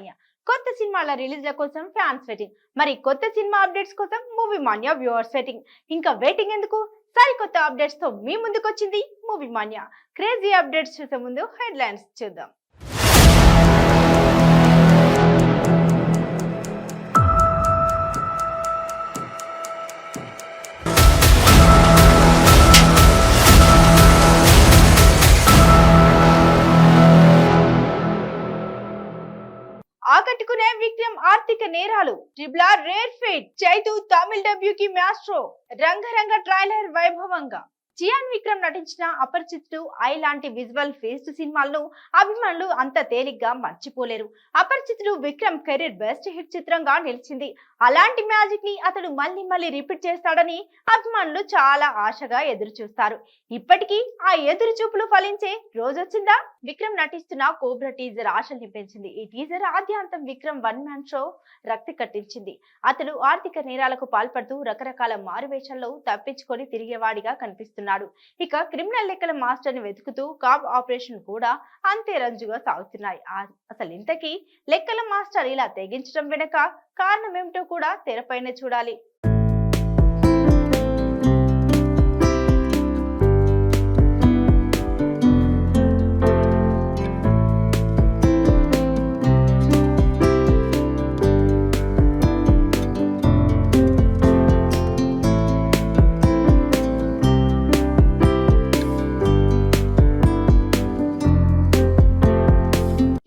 Mania కొత్త సినిమాల రిలీజ్ల కోసం ఫ్యాన్స్ వెయిటింగ్. మరి కొత్త సినిమా అప్డేట్స్ కోసం మూవీ మానియా వ్యూవర్స్ వెయిటింగ్. ఇంకా వెయిటింగ్ ఎందుకు, సరికొత్త అప్డేట్స్ తో మీ ముందుకు వచ్చింది మూవీ మానియా. క్రేజీ అప్డేట్స్ చూసే ముందు హెడ్లైన్స్ చూద్దాం. ఆకట్టుకునే విక్రమ్ ఆర్థిక నేరాలు, triple R rare feat, Chaitu Tamil డెబ్యూకి మ్యాస్ట్రో, రంగరంగ ట్రైలర్ వైభవంగా. చియాన్ విక్రమ్ నటించిన అపరిచితుడు, ఐ లాంటి విజువల్ ఫేస్ట్ సినిమాలను అభిమానులు అంత తేలిగ్గా మర్చిపోలేరు. Aparichitudu Vikram career best hit చిత్రంగా నిలిచింది. అలాంటి మ్యాజిక్ ని అతడు మళ్ళీ రిపీట్ చేస్తాడని అభిమానులు చాలా ఆశగా ఎదురు చూస్తారు. ఇప్పటికీ ఆ ఎదురు చూపులు ఫలించే రోజొచ్చిందా? విక్రమ్ నటిస్తున్న కోబ్రా టీజర్ ఆశల్ని పెంచింది. ఈ టీజర్ ఆద్యాంతం విక్రమ్ వన్ మ్యాన్ షో రక్తి కట్టించింది. అతడు ఆర్థిక నేరాలకు పాల్పడుతూ రకరకాల మారువేషాల్లో తప్పించుకొని తిరిగేవాడిగా కనిపిస్తున్నాడు. ఇక క్రిమినల్ లెక్కల మాస్టర్ ని వెతుకుతూ కాప్ ఆపరేషన్ కూడా అంతే రంజుగా సాగుతున్నాయి. అసలు ఇంతకీ లెక్కల మాస్టర్ ఇలా తెగించడం వెనక కారణం ఏమిటో కూడా తెరపైన చూడాలి.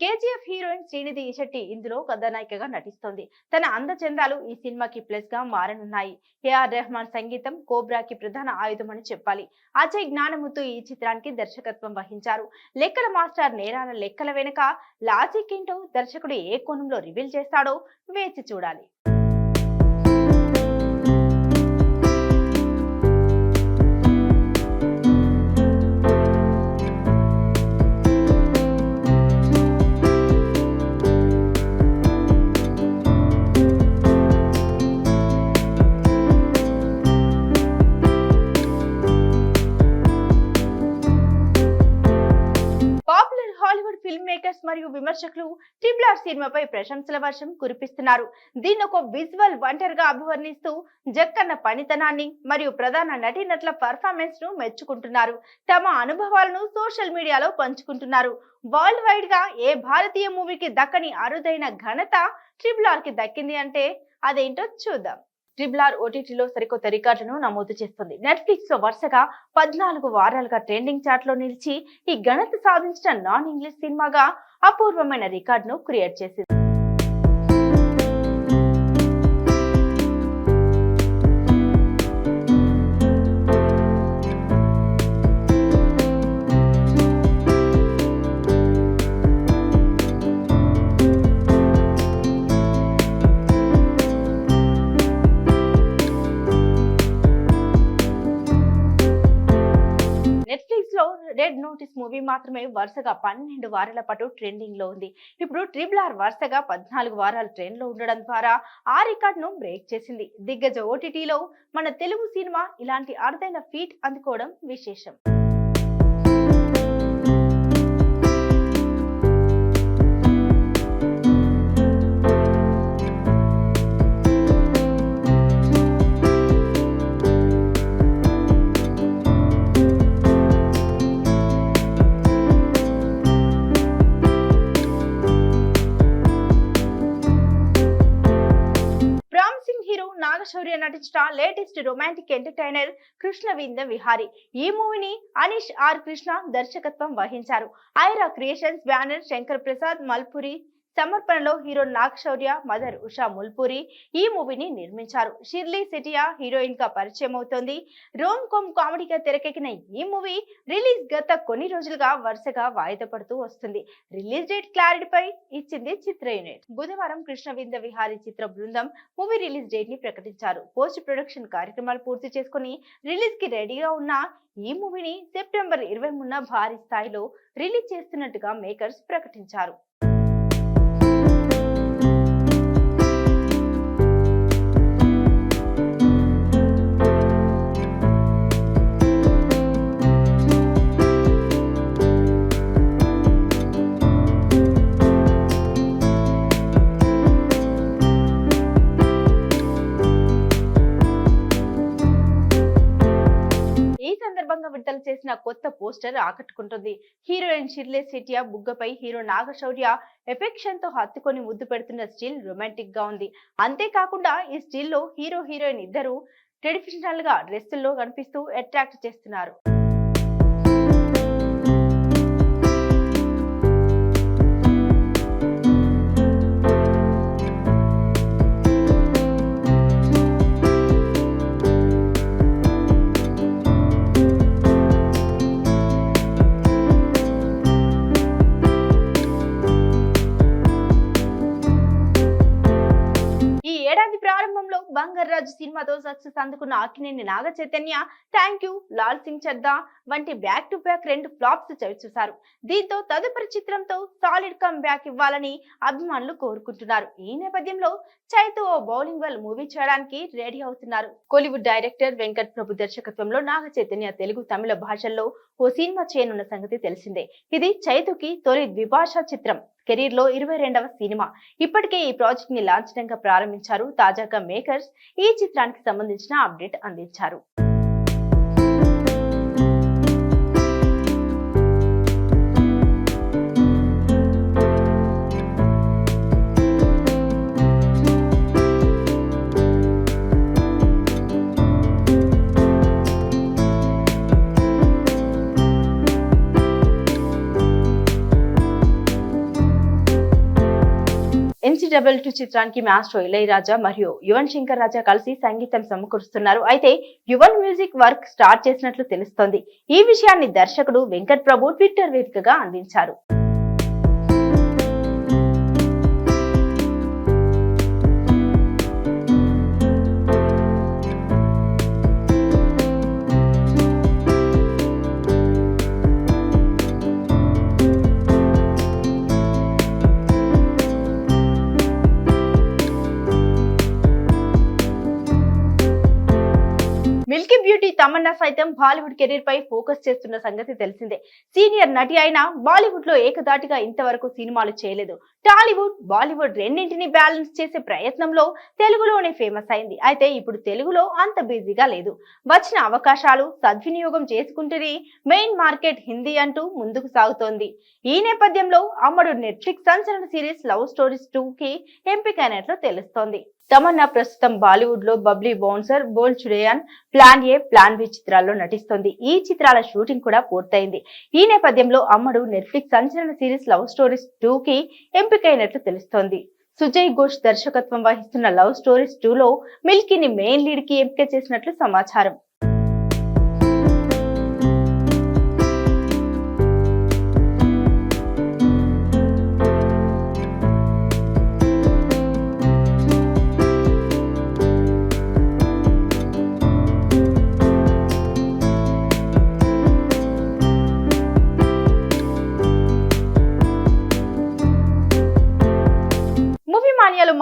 కేజీఎఫ్ హీరోయిన్ శ్రీనిధి శెట్టి ఇందులో కథానాయికగా నటిస్తోంది. తన అందచందాలు ఈ సినిమాకి ప్లస్ గా మారనున్నాయి. ఏఆర్ రెహమాన్ సంగీతం కోబ్రాకి ప్రధాన ఆయుధం అని చెప్పాలి. అజయ్ జ్ఞానముత్తు ఈ చిత్రానికి దర్శకత్వం వహించారు. లెక్కల మాస్టర్ నేరాల లెక్కల వెనుక లాజిక్ ఏంటో దర్శకుడు ఏ కోణంలో రివీల్ చేస్తాడో వేచి చూడాలి. ఫిల్మ్ మేకర్స్ మరియు విమర్శకులు ట్రిపుల్ ఆర్ సినిమాపై ప్రశంసల వర్షం కురిపిస్తున్నారు. దీన్ని ఒక విజువల్ వండర్ గా అభివర్ణిస్తూ జక్కన్న పనితనాన్ని మరియు ప్రధాన నటీనటుల పర్ఫార్మెన్స్ ను మెచ్చుకుంటున్నారు. తమ అనుభవాలను సోషల్ మీడియాలో పంచుకుంటున్నారు. వరల్డ్ వైడ్ గా ఏ భారతీయ మూవీకి దక్కని అరుదైన ఘనత ట్రిపుల్ ఆర్ కి దక్కింది అంటే అదేంటో చూద్దాం. ట్రిపుల్ ఆర్ ఓటీటీలో సరికొత్త రికార్డును నమోదు చేస్తుంది. నెట్ఫ్లిక్స్ లో వరుసగా 14 వారాలుగా ట్రెండింగ్ చార్ట్ లో నిలిచి ఈ ఘనత సాధించిన నాన్ ఇంగ్లీష్ సినిమాగా అపూర్వమైన రికార్డును క్రియేట్ చేసింది. రెడ్ నోటీస్ మూవీ మాత్రమే వరుసగా 12 వారాల పాటు ట్రెండింగ్ లో ఉంది. ఇప్పుడు ట్రిపుల్ ఆర్ వరుసగా 14 వారాలు ట్రెండ్ లో ఉండడం ద్వారా ఆ రికార్డ్ ను బ్రేక్ చేసింది. దిగ్గజ ఓటీటీలో మన తెలుగు సినిమా ఇలాంటి అరుదైన ఫీట్ అందుకోవడం విశేషం. నాగశౌర్య నటించిన latest romantic entertainer Krishnavrinda Vihari. ఈ మూవీని అనీష్ ఆర్ కృష్ణ దర్శకత్వం వహించారు. ఐరా క్రియేషన్స్ బ్యానర్ శంకర్ ప్రసాద్ మల్పురి సమర్పణలో హీరో నాగశౌర్య, మదర్ ఉషా ముల్పూరి ఈ మూవీని నిర్మించారు. షిర్లీ సెటియా హీరోయిన్ గా పరిచయం అవుతోంది. రోమ్ కామ్ కామెడీగా తెరకెక్కిన ఈ మూవీ రిలీజ్ గత కొన్ని రోజులుగా వరుసగా వాయిదా పడుతూ వస్తుంది. రిలీజ్ డేట్ క్లారిటీపై ఇచ్చింది చిత్ర యూనిట్. బుధవారం కృష్ణవింద విహారీ చిత్ర బృందం మూవీ రిలీజ్ డేట్ ని ప్రకటించారు. పోస్ట్ ప్రొడక్షన్ కార్యక్రమాలు పూర్తి చేసుకుని రిలీజ్ కి రెడీగా ఉన్న ఈ మూవీని సెప్టెంబర్ 23న భారీ స్థాయిలో రిలీజ్ చేస్తున్నట్టుగా మేకర్స్ ప్రకటించారు. విడుదల చేసిన కొత్త పోస్టర్ ఆకట్టుకుంటుంది. హీరోయిన్ షిర్లే సెటియా బుగ్గపై హీరో నాగశౌర్య ఎఫెక్షన్ తో హత్తుకొని ముద్దు పెడుతున్న స్టిల్ రొమాంటిక్ గా ఉంది. అంతేకాకుండా ఈ స్టిల్ లో హీరో హీరోయిన్ ఇద్దరు ట్రెడిషనల్ గా డ్రెస్సుల్లో కనిపిస్తూ అట్రాక్ట్ చేస్తున్నారు. ఈ ఏడాది ప్రారంభంలో బంగారు రాజు సినిమాతో సక్సెస్ అందుకున్న అక్కినేని నాగ చైతన్య థ్యాంక్ యూ, లాల్ సింగ్ చద్దా వంటి బ్యాక్ టు బ్యాక్ 2 ఫ్లాప్స్ చవిచూశారు. దీంతో తదుపరి చిత్రంతో సాలిడ్ కమ్ బ్యాక్ ఇవ్వాలని అభిమానులు కోరుకుంటున్నారు. ఈ నేపథ్యంలో చైతు ఓ బౌలింగ్ వెల్ మూవీ చేయడానికి రెడీ అవుతున్నారు. కోలీవుడ్ డైరెక్టర్ వెంకట్ ప్రభు దర్శకత్వంలో నాగ చైతన్య తెలుగు, తమిళ భాషల్లో ఓ సినిమా చేయనున్న సంగతి తెలిసిందే. ఇది చైతుకి తొలి ద్విభాషా చిత్రం. కెరీర్ లో 22వ సినిమా. ఇప్పటికే ఈ ప్రాజెక్ట్ ని లాంఛనంగా ప్రారంభించారు. తాజాగా మేకర్స్ ఈ చిత్రానికి సంబంధించిన అప్డేట్ అందించారు. NC22 చిత్రానికి మాస్టర్ ఇళయరాజా మరియు యువన్ శంకర్ రాజా కలిసి సంగీతం సమకూరుస్తున్నారు. అయితే యువన్ మ్యూజిక్ వర్క్ స్టార్ట్ చేసినట్లు తెలుస్తోంది. ఈ విషయాన్ని దర్శకుడు వెంకట్ ప్రభు ట్విట్టర్ వేదికగా అందించారు. మిల్కీ బ్యూటీ తమన్నా సైతం బాలీవుడ్ కెరీర్ పై ఫోకస్ చేస్తున్న సంగతి తెలిసిందే. సీనియర్ నటి అయినా బాలీవుడ్ లో ఏకదాటిగా ఇంతవరకు సినిమాలు చేయలేదు. టాలీవుడ్, బాలీవుడ్ రెండింటిని బ్యాలెన్స్ చేసే ప్రయత్నంలో తెలుగులోనే ఫేమస్ అయింది. అయితే ఇప్పుడు తెలుగులో అంత బిజీగా లేదు. వచ్చిన అవకాశాలు సద్వినియోగం చేసుకుంటూనే మెయిన్ మార్కెట్ హిందీ అంటూ ముందుకు సాగుతోంది. ఈ నేపథ్యంలో అమ్మడు నెట్ఫ్లిక్స్ సంచలన సిరీస్ లవ్ స్టోరీస్ 2 కి ఎంపికైనట్లు తెలుస్తోంది. తమన్నా ప్రస్తుతం బాలీవుడ్ లో Babli bouncer, boll చుడేయన్, plan A, plan B చిత్రాల్లో నటిస్తోంది. ఈ చిత్రాల షూటింగ్ కూడా పూర్తయింది. ఈ నేపథ్యంలో అమ్మడు నెట్ఫ్లిక్స్ సంచలన సిరీస్ లవ్ స్టోరీస్ 2 కి ఎంపికైనట్లు తెలుస్తోంది. సుజయ్ ఘోష్ దర్శకత్వం వహిస్తున్న లవ్ స్టోరీస్ 2 లో మిల్కీని మెయిన్ లీడ్ కి ఎంపిక చేసినట్లు సమాచారం.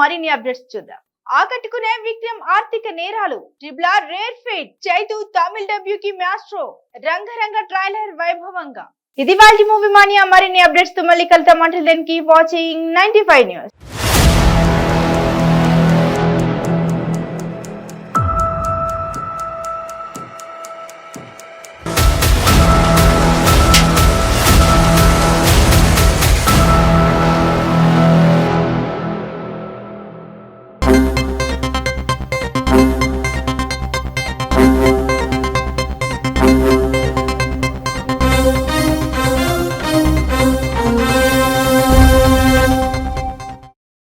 మరిన్ని అప్డేట్స్ చూద్దాం. ఆకట్టుకునే విక్రమ్ ఆర్థిక నేరాలు, triple rare feat, Chaitu Tamil డెబ్యూకి maestro, రంగరంగ ట్రైలర్ వైభవంగా. ఇది వాళ్ళ మూవీ మానియా. మరిన్ని అప్డేట్స్ తో మళ్ళీ కలుద్దాం. Until then keep watching 95 News.